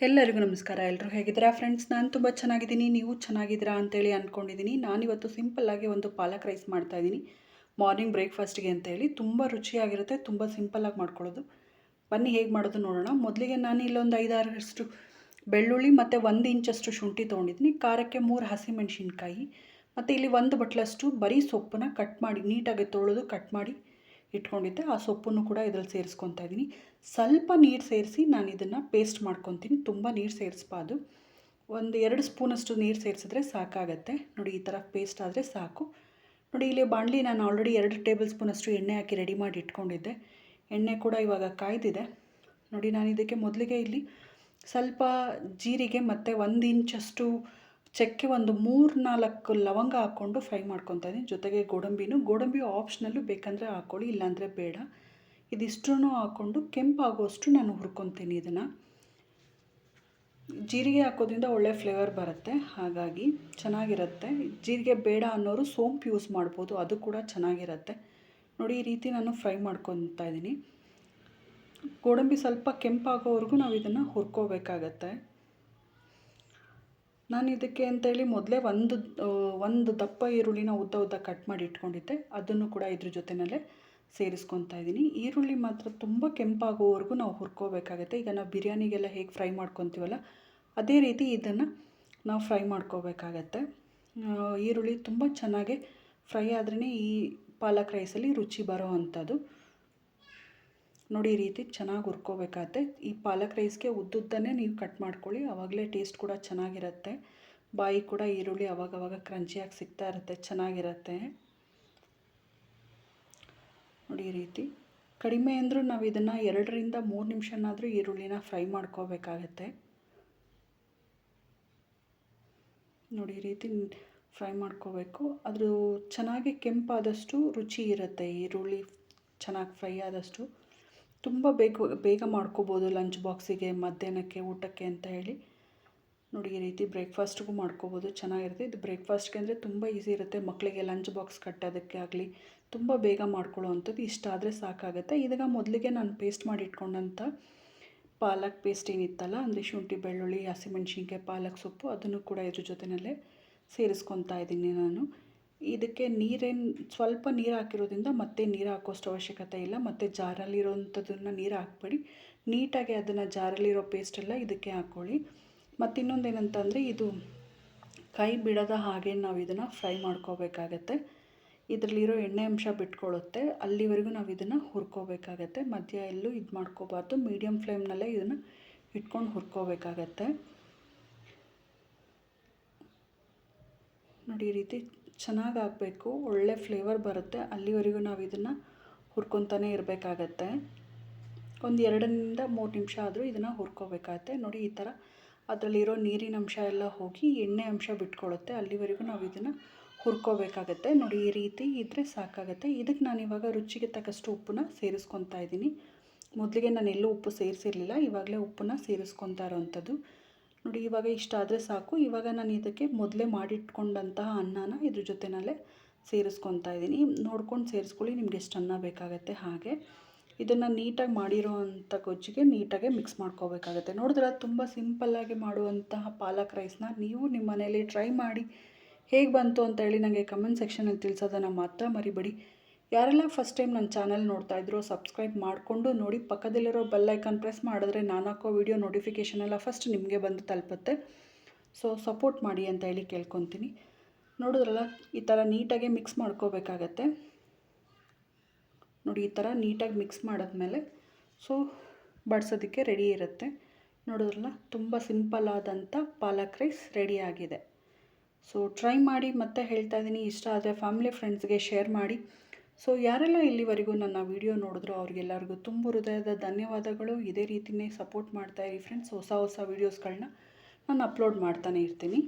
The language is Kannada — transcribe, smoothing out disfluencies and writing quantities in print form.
ಎಲ್ಲರಿಗೂ ನಮಸ್ಕಾರ. ಎಲ್ಲರೂ ಹೇಗಿದ್ದೀರಾ ಫ್ರೆಂಡ್ಸ್? ನಾನು ತುಂಬ ಚೆನ್ನಾಗಿದ್ದೀನಿ. ನೀವು ಚೆನ್ನಾಗಿದ್ದೀರಾ ಅಂತೇಳಿ ಅಂದ್ಕೊಂಡಿದ್ದೀನಿ. ನಾನಿವತ್ತು ಸಿಂಪಲ್ಲಾಗಿ ಒಂದು ಪಾಲಕ್ ರೈಸ್ ಮಾಡ್ತಾಯಿದ್ದೀನಿ ಮಾರ್ನಿಂಗ್ ಬ್ರೇಕ್ಫಾಸ್ಟ್ಗೆ ಅಂತೇಳಿ. ತುಂಬ ರುಚಿಯಾಗಿರುತ್ತೆ, ತುಂಬ ಸಿಂಪಲ್ಲಾಗಿ ಮಾಡ್ಕೊಳ್ಳೋದು. ಬನ್ನಿ ಹೇಗೆ ಮಾಡೋದು ನೋಡೋಣ. ಮೊದಲಿಗೆ ನಾನು ಇಲ್ಲೊಂದು 5-6 ಬೆಳ್ಳುಳ್ಳಿ ಮತ್ತು 1 ಇಂಚಷ್ಟು ಶುಂಠಿ ತೊಗೊಂಡಿದ್ದೀನಿ. ಖಾರಕ್ಕೆ 3 ಹಸಿಮೆಣಸಿನ್ಕಾಯಿ ಮತ್ತು ಇಲ್ಲಿ 1 ಬಟ್ಲಷ್ಟು ಬರೀ ಸೊಪ್ಪನ್ನ ಕಟ್ ಮಾಡಿ ನೀಟಾಗಿ ತೊಳೆದು ಕಟ್ ಮಾಡಿ ಇಟ್ಕೊಂಡಿದ್ದೆ. ಆ ಸೊಪ್ಪನ್ನು ಕೂಡ ಇದರಲ್ಲಿ ಸೇರಿಸ್ಕೊತಾ ಇದ್ದೀನಿ. ಸ್ವಲ್ಪ ನೀರು ಸೇರಿಸಿ ನಾನು ಇದನ್ನು ಪೇಸ್ಟ್ ಮಾಡ್ಕೊತೀನಿ. ತುಂಬ ನೀರು ಸೇರಿಸ್ಬಾರ್ದು. 1-2 ಸ್ಪೂನಷ್ಟು ನೀರು ಸೇರಿಸಿದ್ರೆ ಸಾಕಾಗತ್ತೆ. ನೋಡಿ, ಈ ಥರ ಪೇಸ್ಟ್ ಆದರೆ ಸಾಕು. ನೋಡಿ, ಇಲ್ಲಿ ಬಾಣಲಿ ನಾನು ಆಲ್ರೆಡಿ 2 ಟೇಬಲ್ ಸ್ಪೂನಷ್ಟು ಎಣ್ಣೆ ಹಾಕಿ ರೆಡಿ ಮಾಡಿ ಇಟ್ಕೊಂಡಿದ್ದೆ. ಎಣ್ಣೆ ಕೂಡ ಇವಾಗ ಕಾಯ್ದಿದೆ. ನೋಡಿ, ನಾನು ಇದಕ್ಕೆ ಮೊದಲಿಗೆ ಇಲ್ಲಿ ಸ್ವಲ್ಪ ಜೀರಿಗೆ ಮತ್ತು 1 ಇಂಚಷ್ಟು ಚಕ್ಕೆ, ಒಂದು 3-4 ಲವಂಗ ಹಾಕ್ಕೊಂಡು ಫ್ರೈ ಮಾಡ್ಕೊತಾ ಇದ್ದೀನಿ. ಜೊತೆಗೆ ಗೋಡಂಬಿ ಆಪ್ಷನಲ್ಲು, ಬೇಕಂದರೆ ಹಾಕ್ಕೊಳ್ಳಿ, ಇಲ್ಲಾಂದರೆ ಬೇಡ. ಇದಿಷ್ಟೂ ಹಾಕ್ಕೊಂಡು ಕೆಂಪಾಗೋಷ್ಟು ನಾನು ಹುರ್ಕೊತೀನಿ. ಇದನ್ನು ಜೀರಿಗೆ ಹಾಕೋದ್ರಿಂದ ಒಳ್ಳೆ ಫ್ಲೇವರ್ ಬರುತ್ತೆ, ಹಾಗಾಗಿ ಚೆನ್ನಾಗಿರುತ್ತೆ. ಜೀರಿಗೆ ಬೇಡ ಅನ್ನೋರು ಸೋಂಪು ಯೂಸ್ ಮಾಡ್ಬೋದು, ಅದು ಕೂಡ ಚೆನ್ನಾಗಿರುತ್ತೆ. ನೋಡಿ, ಈ ರೀತಿ ನಾನು ಫ್ರೈ ಮಾಡ್ಕೊತಾ ಇದ್ದೀನಿ. ಗೋಡಂಬಿ ಸ್ವಲ್ಪ ಕೆಂಪಾಗೋವರೆಗೂ ನಾವು ಇದನ್ನು ಹುರ್ಕೋಬೇಕಾಗತ್ತೆ. ನಾನು ಇದಕ್ಕೆ ಅಂತೇಳಿ ಮೊದಲೇ ಒಂದು ದಪ್ಪ ಈರುಳ್ಳಿನ ಉದ್ದ ಕಟ್ ಮಾಡಿ ಇಟ್ಕೊಂಡಿದ್ದೆ. ಅದನ್ನು ಕೂಡ ಇದ್ರ ಜೊತೆಯಲ್ಲೇ ಸೇರಿಸ್ಕೊತಾ ಇದ್ದೀನಿ. ಈರುಳ್ಳಿ ಮಾತ್ರ ತುಂಬ ಕೆಂಪಾಗೋವರೆಗೂ ನಾವು ಹುರ್ಕೋಬೇಕಾಗತ್ತೆ. ಈಗ ನಾವು ಬಿರಿಯಾನಿಗೆಲ್ಲ ಹೇಗೆ ಫ್ರೈ ಮಾಡ್ಕೊತೀವಲ್ಲ, ಅದೇ ರೀತಿ ಇದನ್ನು ನಾವು ಫ್ರೈ ಮಾಡ್ಕೋಬೇಕಾಗತ್ತೆ. ಈರುಳ್ಳಿ ತುಂಬ ಚೆನ್ನಾಗಿ ಫ್ರೈ ಆದ್ರೇ ಈ ಪಾಲಕ್ ರೈಸಲ್ಲಿ ರುಚಿ ಬರೋ ಅಂಥದ್ದು. ನೋಡಿ, ಈ ರೀತಿ ಚೆನ್ನಾಗಿ ಹುರ್ಕೋಬೇಕಾಗತ್ತೆ. ಈ ಪಾಲಕ್ ರೈಸ್ಗೆ ಉದ್ದುದ್ದನೇ ನೀವು ಕಟ್ ಮಾಡ್ಕೊಳ್ಳಿ, ಆವಾಗಲೇ ಟೇಸ್ಟ್ ಕೂಡ ಚೆನ್ನಾಗಿರುತ್ತೆ. ಬಾಯಿ ಕೂಡ ಈರುಳ್ಳಿ ಅವಾಗವಾಗ ಕ್ರಂಚಿಯಾಗಿ ಸಿಗ್ತಾ ಇರುತ್ತೆ, ಚೆನ್ನಾಗಿರುತ್ತೆ. ನೋಡಿ, ಈ ರೀತಿ ಕಡಿಮೆ ಅಂದರೂ ನಾವು ಇದನ್ನು 2-3 ನಿಮಿಷನಾದರೂ ಈರುಳ್ಳಿನ ಫ್ರೈ ಮಾಡ್ಕೋಬೇಕಾಗತ್ತೆ. ನೋಡಿ, ಈ ರೀತಿ ಫ್ರೈ ಮಾಡ್ಕೋಬೇಕು. ಅದು ಚೆನ್ನಾಗಿ ಕೆಂಪಾದಷ್ಟು ರುಚಿ ಇರುತ್ತೆ. ಈರುಳ್ಳಿ ಚೆನ್ನಾಗಿ ಫ್ರೈ ಆದಷ್ಟು ತುಂಬ ಬೇಗ ಮಾಡ್ಕೋಬೋದು ಲಂಚ್ ಬಾಕ್ಸಿಗೆ, ಮಧ್ಯಾಹ್ನಕ್ಕೆ, ಊಟಕ್ಕೆ ಅಂತ ಹೇಳಿ. ನೋಡಿ, ಈ ರೀತಿ ಬ್ರೇಕ್ಫಾಸ್ಟ್ಗೂ ಮಾಡ್ಕೋಬೋದು, ಚೆನ್ನಾಗಿರುತ್ತೆ. ಇದು ಬ್ರೇಕ್ಫಾಸ್ಟ್ಗೆ ಅಂದರೆ ತುಂಬ ಈಸಿ ಇರುತ್ತೆ. ಮಕ್ಕಳಿಗೆ ಲಂಚ್ ಬಾಕ್ಸ್ ಕಟ್ಟೋದಕ್ಕೆ ಆಗಲಿ ತುಂಬ ಬೇಗ ಮಾಡ್ಕೊಳ್ಳೋ ಅಂಥದ್ದು. ಇಷ್ಟ ಆದರೆ ಸಾಕಾಗುತ್ತೆ. ಇದೀಗ ಮೊದಲಿಗೆ ನಾನು ಪೇಸ್ಟ್ ಮಾಡಿ ಇಟ್ಕೊಂಡಂಥ ಪಾಲಕ್ ಪೇಸ್ಟ್ ಏನಿತ್ತಲ್ಲ, ಅಂದರೆ ಶುಂಠಿ, ಬೆಳ್ಳುಳ್ಳಿ, ಹಸಿಮೆಣ್ಸಿನ್ಕಾಯಿ, ಪಾಲಕ್ ಸೊಪ್ಪು, ಅದನ್ನು ಕೂಡ ಇದ್ರ ಜೊತೆಯಲ್ಲೇ ಸೇರಿಸ್ಕೊತಾ ಇದ್ದೀನಿ ನಾನು. ಇದಕ್ಕೆ ಸ್ವಲ್ಪ ನೀರು ಹಾಕಿರೋದ್ರಿಂದ ಮತ್ತೆ ನೀರು ಹಾಕೋಷ್ಟು ಅವಶ್ಯಕತೆ ಇಲ್ಲ. ಮತ್ತು ಜಾರಲ್ಲಿರೋವಂಥದ್ದನ್ನು ನೀರು ಹಾಕ್ಬೇಡಿ. ನೀಟಾಗಿ ಅದನ್ನು ಜಾರಲ್ಲಿರೋ ಪೇಸ್ಟೆಲ್ಲ ಇದಕ್ಕೆ ಹಾಕ್ಕೊಳ್ಳಿ. ಮತ್ತು ಇನ್ನೊಂದೇನಂತಂದರೆ, ಇದು ಕೈ ಬಿಡದ ಹಾಗೆ ನಾವು ಇದನ್ನು ಫ್ರೈ ಮಾಡ್ಕೋಬೇಕಾಗತ್ತೆ. ಇದರಲ್ಲಿರೋ ಎಣ್ಣೆ ಅಂಶ ಬಿಟ್ಕೊಳ್ಳುತ್ತೆ, ಅಲ್ಲಿವರೆಗೂ ನಾವು ಇದನ್ನು ಹುರ್ಕೋಬೇಕಾಗತ್ತೆ. ಮಧ್ಯ ಎಲ್ಲೂ ಇದು ಮಾಡ್ಕೋಬಾರ್ದು. ಮೀಡಿಯಮ್ ಫ್ಲೇಮ್ನಲ್ಲೇ ಇದನ್ನು ಇಟ್ಕೊಂಡು ಹುರ್ಕೋಬೇಕಾಗತ್ತೆ. ನೋಡಿ, ಈ ರೀತಿ ಚೆನ್ನಾಗಿ ಹಾಕಬೇಕು, ಒಳ್ಳೆ ಫ್ಲೇವರ್ ಬರುತ್ತೆ. ಅಲ್ಲಿವರೆಗೂ ನಾವು ಇದನ್ನು ಹುರ್ಕೊತಾನೆ ಇರಬೇಕಾಗತ್ತೆ. ಒಂದು 2-3 ನಿಮಿಷ ಆದರೂ ಇದನ್ನು ಹುರ್ಕೋಬೇಕಾಗತ್ತೆ. ನೋಡಿ, ಈ ಥರ ಅದರಲ್ಲಿರೋ ನೀರಿನ ಅಂಶ ಎಲ್ಲ ಹೋಗಿ ಎಣ್ಣೆ ಅಂಶ ಬಿಟ್ಕೊಳ್ಳುತ್ತೆ, ಅಲ್ಲಿವರೆಗೂ ನಾವು ಇದನ್ನು ಹುರ್ಕೋಬೇಕಾಗತ್ತೆ. ನೋಡಿ, ಈ ರೀತಿ ಇದ್ದರೆ ಸಾಕಾಗುತ್ತೆ. ಇದಕ್ಕೆ ನಾನು ಇವಾಗ ರುಚಿಗೆ ತಕ್ಕಷ್ಟು ಉಪ್ಪನ್ನ ಸೇರಿಸ್ಕೊತಾ ಇದ್ದೀನಿ. ಮೊದಲಿಗೆ ನಾನು ಎಲ್ಲೂ ಉಪ್ಪು ಸೇರಿಸಿರಲಿಲ್ಲ, ಇವಾಗಲೇ ಉಪ್ಪನ್ನ ಸೇರಿಸ್ಕೊತಾ ಇರೋವಂಥದ್ದು. ನೋಡಿ, ಇವಾಗ ಇಷ್ಟ ಆದರೆ ಸಾಕು. ಇವಾಗ ನಾನು ಇದಕ್ಕೆ ಮೊದಲೇ ಮಾಡಿಟ್ಕೊಂಡಂತಹ ಅನ್ನನ ಇದ್ರ ಜೊತೆಯಲ್ಲೇ ಸೇರಿಸ್ಕೊತಾ ಇದ್ದೀನಿ. ನೋಡ್ಕೊಂಡು ಸೇರಿಸ್ಕೊಳ್ಳಿ, ನಿಮ್ಗೆ ಎಷ್ಟು ಅನ್ನ ಬೇಕಾಗುತ್ತೆ ಹಾಗೆ. ಇದನ್ನು ನೀಟಾಗಿ ಮಾಡಿರೋ ಅಂಥ ಗೊಜ್ಜಿಗೆ ನೀಟಾಗಿ ಮಿಕ್ಸ್ ಮಾಡ್ಕೋಬೇಕಾಗತ್ತೆ. ನೋಡಿದ್ರೆ ತುಂಬ ಸಿಂಪಲ್ಲಾಗಿ ಮಾಡುವಂತಹ ಪಾಲಕ್ ರೈಸ್ನ ನೀವು ನಿಮ್ಮ ಮನೇಲಿ ಟ್ರೈ ಮಾಡಿ ಹೇಗೆ ಬಂತು ಅಂತೇಳಿ ನನಗೆ ಕಮೆಂಟ್ ಸೆಕ್ಷನಲ್ಲಿ ತಿಳಿಸೋದನ್ನು ಮಾತ್ರ ಮರಿಬೇಡಿ. ಯಾರೆಲ್ಲ ಫಸ್ಟ್ ಟೈಮ್ ನನ್ನ ಚಾನಲ್ ನೋಡ್ತಾ ಇದ್ರೋ ಸಬ್ಸ್ಕ್ರೈಬ್ ಮಾಡಿಕೊಂಡು ನೋಡಿ. ಪಕ್ಕದಲ್ಲಿರೋ ಬೆಲ್ ಐಕಾನ್ ಪ್ರೆಸ್ ಮಾಡಿದ್ರೆ ನಾನು ಹಾಕೋ ವಿಡಿಯೋ ನೋಟಿಫಿಕೇಷನ್ ಎಲ್ಲ ಫಸ್ಟ್ ನಿಮಗೆ ಬಂದು ತಲುಪುತ್ತೆ. ಸೊ ಸಪೋರ್ಟ್ ಮಾಡಿ ಅಂತ ಹೇಳಿ ಕೇಳ್ಕೊತೀನಿ. ನೋಡಿದ್ರಲ್ಲ, ಈ ಥರ ನೀಟಾಗಿ ಮಿಕ್ಸ್ ಮಾಡ್ಕೋಬೇಕಾಗತ್ತೆ. ನೋಡಿ, ಈ ಥರ ನೀಟಾಗಿ ಮಿಕ್ಸ್ ಮಾಡಿದ್ಮೇಲೆ ಬಡಿಸೋದಕ್ಕೆ ರೆಡಿ ಇರುತ್ತೆ. ನೋಡಿದ್ರಲ್ಲ, ತುಂಬ ಸಿಂಪಲ್ ಆದಂಥ ಪಾಲಕ್ ರೈಸ್ ರೆಡಿ ಆಗಿದೆ. ಸೊ ಟ್ರೈ ಮಾಡಿ. ಮತ್ತೆ ಹೇಳ್ತಾ ಇದ್ದೀನಿ, ಇಷ್ಟ ಆದರೆ ಫ್ಯಾಮಿಲಿ ಫ್ರೆಂಡ್ಸ್ಗೆ ಶೇರ್ ಮಾಡಿ. ಸೊ ಯಾರೆಲ್ಲ ಇಲ್ಲಿವರೆಗೂ ನನ್ನ ವಿಡಿಯೋ ನೋಡಿದ್ರು ಅವ್ರಿಗೆಲ್ಲರಿಗೂ ತುಂಬ ಹೃದಯದ ಧನ್ಯವಾದಗಳು. ಇದೇ ರೀತಿಯೇ ಸಪೋರ್ಟ್ ಮಾಡ್ತಾಯಿರಿ ಫ್ರೆಂಡ್ಸ್. ಹೊಸ ವೀಡಿಯೋಸ್ಗಳನ್ನ ನಾನು ಅಪ್ಲೋಡ್ ಮಾಡ್ತಾನೆ ಇರ್ತೀನಿ.